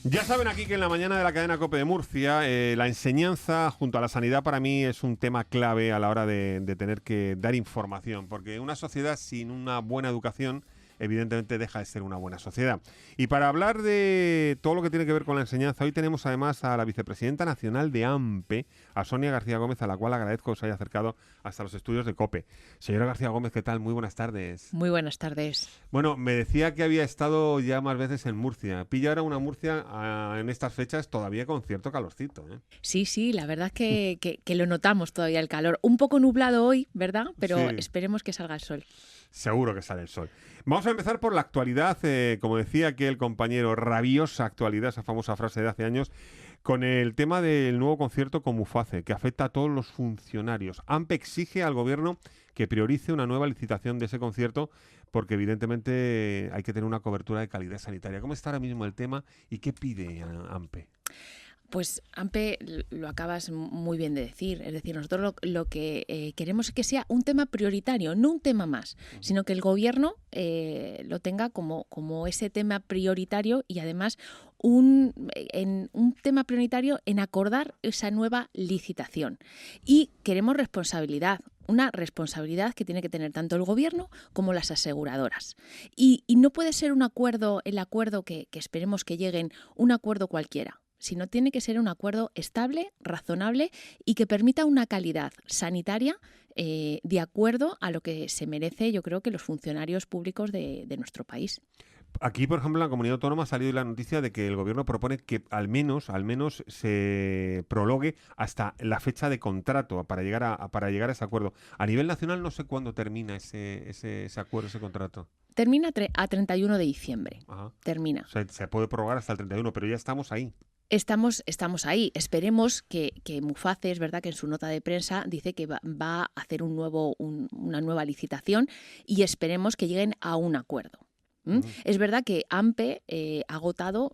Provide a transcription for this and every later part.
Ya saben aquí que en la mañana de la cadena COPE de Murcia, la enseñanza junto a la sanidad para mí es un tema clave a la hora de tener que dar información, porque una sociedad sin una buena educación evidentemente deja de ser una buena sociedad. Y para hablar de todo lo que tiene que ver con la enseñanza, hoy tenemos además a la vicepresidenta nacional de AMPE, a Sonia García Gómez, a la cual agradezco que se haya acercado hasta los estudios de COPE. Señora García Gómez, ¿qué tal? Muy buenas tardes. Muy buenas tardes. Bueno, me decía que había estado ya más veces en Murcia. Pilla ahora una Murcia en estas fechas todavía con cierto calorcito, ¿eh? Sí, la verdad es que lo notamos todavía el calor. Un poco nublado hoy, ¿verdad? Pero Sí. esperemos que salga el sol. Seguro que sale el sol. Vamos a empezar por la actualidad, como decía aquí el compañero, rabiosa actualidad, esa famosa frase de hace años, con el tema del nuevo concierto con Muface, que afecta a todos los funcionarios. AMPE exige al gobierno que priorice una nueva licitación de ese concierto, porque evidentemente hay que tener una cobertura de calidad sanitaria. ¿Cómo está ahora mismo el tema y qué pide AMPE? Pues, AMPE, lo acabas muy bien de decir. Es decir, nosotros lo que queremos es que sea un tema prioritario, no un tema más, sino que el gobierno lo tenga como ese tema prioritario y además un tema prioritario en acordar esa nueva licitación. Y queremos responsabilidad. Una responsabilidad que tiene que tener tanto el gobierno como las aseguradoras. Y no puede ser un acuerdo, el acuerdo que esperemos que lleguen, un acuerdo cualquiera, sino tiene que ser un acuerdo estable, razonable y que permita una calidad sanitaria de acuerdo a lo que se merece, yo creo, que los funcionarios públicos de nuestro país. Aquí, por ejemplo, en la comunidad autónoma ha salido la noticia de que el gobierno propone que al menos se prolongue hasta la fecha de contrato para llegar a ese acuerdo. A nivel nacional no sé cuándo termina ese acuerdo, ese contrato. Termina a 31 de diciembre. Ajá. Termina. O sea, se puede prorrogar hasta el 31, pero ya estamos ahí. Estamos ahí. Esperemos que Muface, es verdad que en su nota de prensa dice que va a hacer una nueva licitación y esperemos que lleguen a un acuerdo. Es verdad que AMPE ha agotado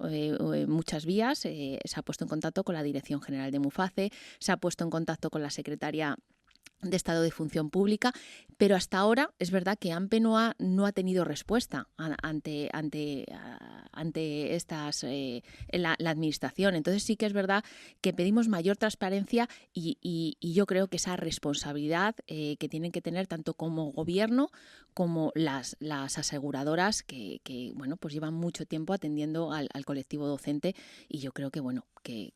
muchas vías, se ha puesto en contacto con la Dirección General de Muface, se ha puesto en contacto con la Secretaría de Estado de Función Pública, pero hasta ahora es verdad que AMPE no ha tenido respuesta ante estas la administración. Entonces sí que es verdad que pedimos mayor transparencia y yo creo que esa responsabilidad que tienen que tener tanto como gobierno como las aseguradoras que bueno, pues llevan mucho tiempo atendiendo al colectivo docente, y yo creo que bueno, que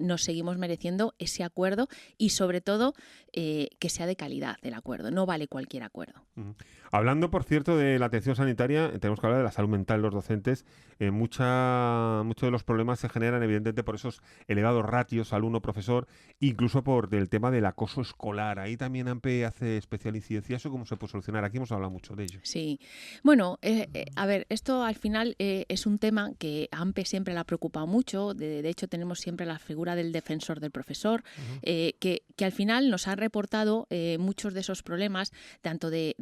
nos seguimos mereciendo ese acuerdo y sobre todo que sea de calidad el acuerdo, no vale cualquier acuerdo. Hablando, por cierto, de la atención sanitaria, tenemos que hablar de la salud mental de los docentes. Muchos de los problemas se generan, evidentemente, por esos elevados ratios alumno-profesor, incluso por el tema del acoso escolar. Ahí también AMPE hace especial incidencia. ¿Eso cómo se puede solucionar? Aquí hemos hablado mucho de ello. Sí, bueno, a ver, esto al final es un tema que a AMPE siempre le ha preocupado mucho. De hecho, tenemos siempre la figura del defensor del profesor, que al final nos ha reportado muchos de esos problemas, tanto de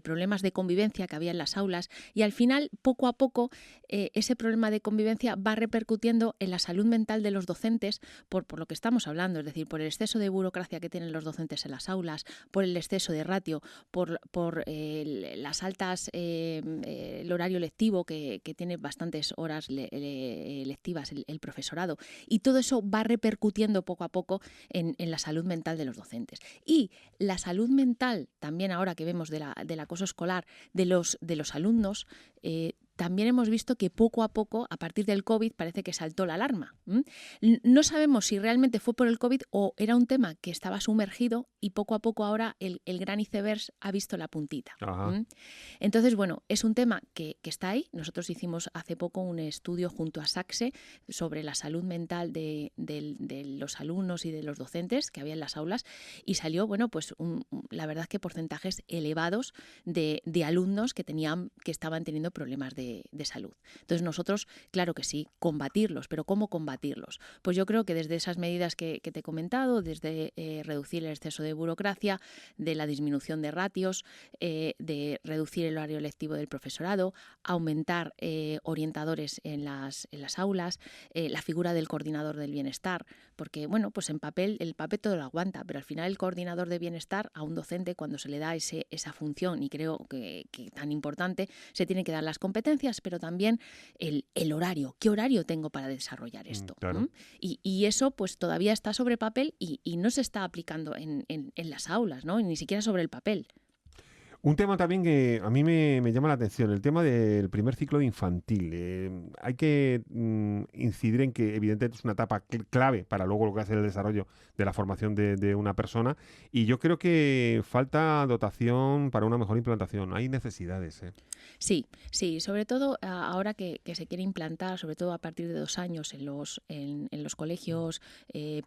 problemas de convivencia que había en las aulas, y al final, poco a poco, ese problema de convivencia va repercutiendo en la salud mental de los docentes por lo que estamos hablando, es decir, por el exceso de burocracia que tienen los docentes en las aulas, por el exceso de ratio, por las altas, el horario lectivo que tiene bastantes horas lectivas el profesorado, y todo eso va repercutiendo poco a poco en la salud mental de los docentes. Y la salud mental, también ahora que vemos del acoso escolar de los alumnos, también hemos visto que poco a poco, a partir del COVID, parece que saltó la alarma. No sabemos si realmente fue por el COVID o era un tema que estaba sumergido y poco a poco ahora el gran iceberg ha visto la puntita. Entonces, bueno, es un tema que está ahí. Nosotros hicimos hace poco un estudio junto a SACSE sobre la salud mental de los alumnos y de los docentes que había en las aulas, y salió, bueno, pues la verdad que porcentajes elevados de alumnos que estaban teniendo problemas de salud. Entonces nosotros, claro que sí, combatirlos, pero ¿cómo combatirlos? Pues yo creo que desde esas medidas que te he comentado, desde reducir el exceso de burocracia, de la disminución de ratios, de reducir el horario lectivo del profesorado, aumentar orientadores en las aulas, la figura del coordinador del bienestar, porque bueno, pues en papel, el papel todo lo aguanta, pero al final el coordinador de bienestar a un docente, cuando se le da esa función, y creo que tan importante, se tienen que dar las competencias competencias, pero también el horario. ¿Qué horario tengo para desarrollar esto? Claro. Y eso pues todavía está sobre papel y no se está aplicando en las aulas, ¿no? Ni siquiera sobre el papel. Un tema también que a mí me llama la atención, el tema del primer ciclo de infantil. Hay que incidir en que evidentemente es una etapa clave para luego lo que hace el desarrollo de la formación de una persona, y yo creo que falta dotación para una mejor implantación. Hay necesidades, ¿eh? Sí, sobre todo ahora que se quiere implantar, sobre todo a partir de 2 años en los colegios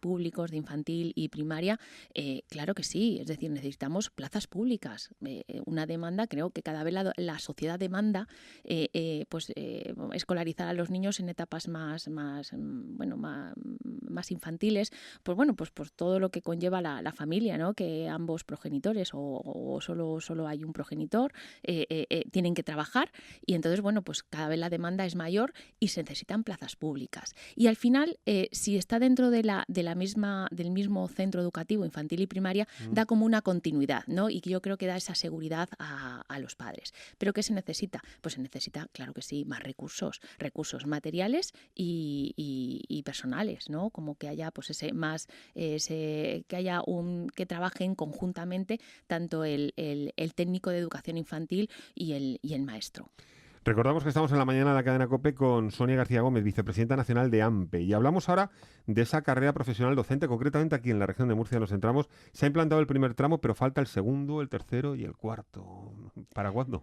públicos de infantil y primaria, claro que sí, es decir, necesitamos plazas públicas. Una demanda, creo que cada vez la sociedad demanda escolarizar a los niños en etapas más infantiles, pues por todo lo que conlleva la familia, ¿no? Que ambos progenitores o solo hay un progenitor tienen que trabajar, y entonces, pues cada vez la demanda es mayor y se necesitan plazas públicas. Y al final, si está dentro del mismo centro educativo infantil y primaria, da como una continuidad, ¿no? Y yo creo que da esa seguridad a los padres. ¿Pero qué se necesita? Pues se necesita, claro que sí, más recursos materiales y personales, ¿no? Como que haya que trabajen conjuntamente tanto el técnico de educación infantil y el maestro. Recordamos que estamos en la mañana de la cadena COPE con Sonia García Gómez, vicepresidenta nacional de AMPE, y hablamos ahora de esa carrera profesional docente. Concretamente aquí en la región de Murcia nos centramos. Se ha implantado el primer tramo, pero falta el segundo, el tercero y el cuarto. ¿Para cuándo?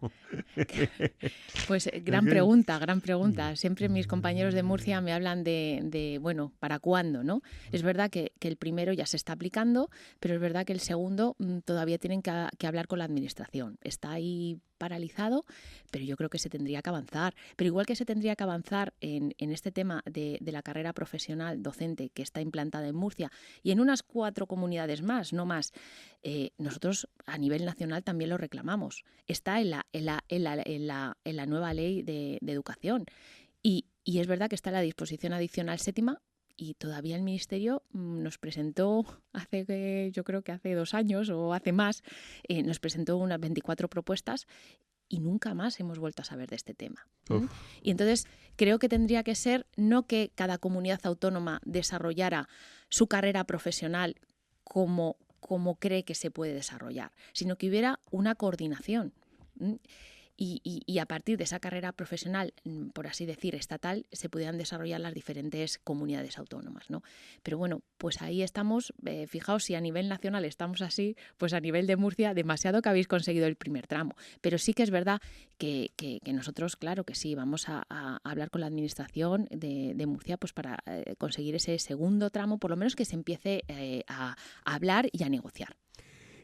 Pues gran pregunta. Siempre mis compañeros de Murcia me hablan de ¿para cuándo, no? Es verdad que el primero ya se está aplicando, pero es verdad que el segundo todavía tienen que hablar con la administración. Está ahí paralizado, pero yo creo que se tendría que avanzar. Pero igual que se tendría que avanzar en este tema de la carrera profesional docente que está implantada en Murcia y en unas 4 comunidades más, no más, nosotros a nivel nacional también lo reclamamos. Está en la nueva ley de educación. Y es verdad que está en la disposición adicional 7ª, y todavía el Ministerio nos presentó yo creo que hace 2 años o hace más, nos presentó unas 24 propuestas y nunca más hemos vuelto a saber de este tema. Y entonces creo que tendría que ser no que cada comunidad autónoma desarrollara su carrera profesional como cree que se puede desarrollar, sino que hubiera una coordinación. Y a partir de esa carrera profesional, por así decir, estatal, se pudieran desarrollar las diferentes comunidades autónomas, ¿no? Pero pues ahí estamos. Fijaos, si a nivel nacional estamos así, pues a nivel de Murcia, demasiado que habéis conseguido el primer tramo. Pero sí que es verdad que nosotros, claro que sí, vamos a hablar con la administración de Murcia pues para conseguir ese segundo tramo, por lo menos que se empiece a hablar y a negociar.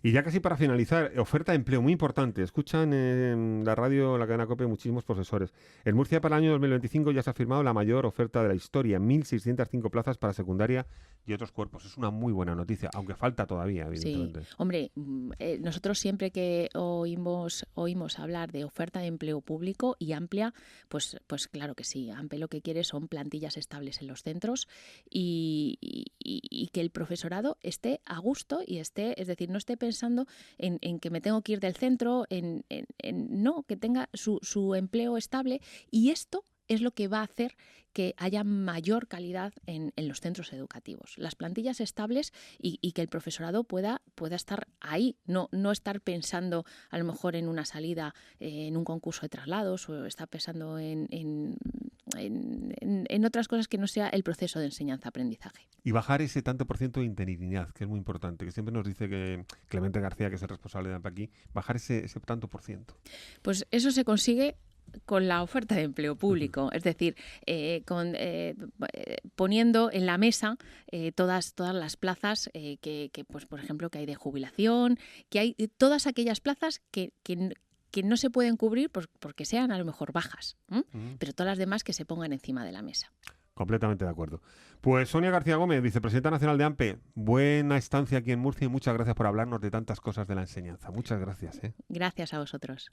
Y ya casi para finalizar, oferta de empleo muy importante. Escuchan en la radio, en la cadena COPE, muchísimos profesores. En Murcia para el año 2025 ya se ha firmado la mayor oferta de la historia, 1.605 plazas para secundaria y otros cuerpos. Es una muy buena noticia, aunque falta todavía, evidentemente. Sí, hombre, nosotros siempre que oímos hablar de oferta de empleo público y amplia, pues claro que sí. AMPE lo que quiere son plantillas estables en los centros y que el profesorado esté a gusto y es decir, no esté pensando en que me tengo que ir del centro, no, que tenga su empleo estable, y esto es lo que va a hacer que haya mayor calidad en los centros educativos. Las plantillas estables y que el profesorado pueda estar ahí, no estar pensando a lo mejor en una salida en un concurso de traslados o estar pensando en otras cosas que no sea el proceso de enseñanza-aprendizaje. Y bajar ese tanto por ciento de interinidad, que es muy importante, que siempre nos dice que Clemente García, que es el responsable de AMPE aquí, bajar ese tanto por ciento. Pues eso se consigue con la oferta de empleo público, es decir, poniendo en la mesa todas las plazas que pues por ejemplo que hay de jubilación, que hay todas aquellas plazas que no se pueden cubrir porque sean a lo mejor bajas, pero todas las demás que se pongan encima de la mesa. Completamente de acuerdo. Pues Sonia García Gómez, vicepresidenta nacional de AMPE, buena estancia aquí en Murcia y muchas gracias por hablarnos de tantas cosas de la enseñanza. Muchas gracias. Gracias a vosotros.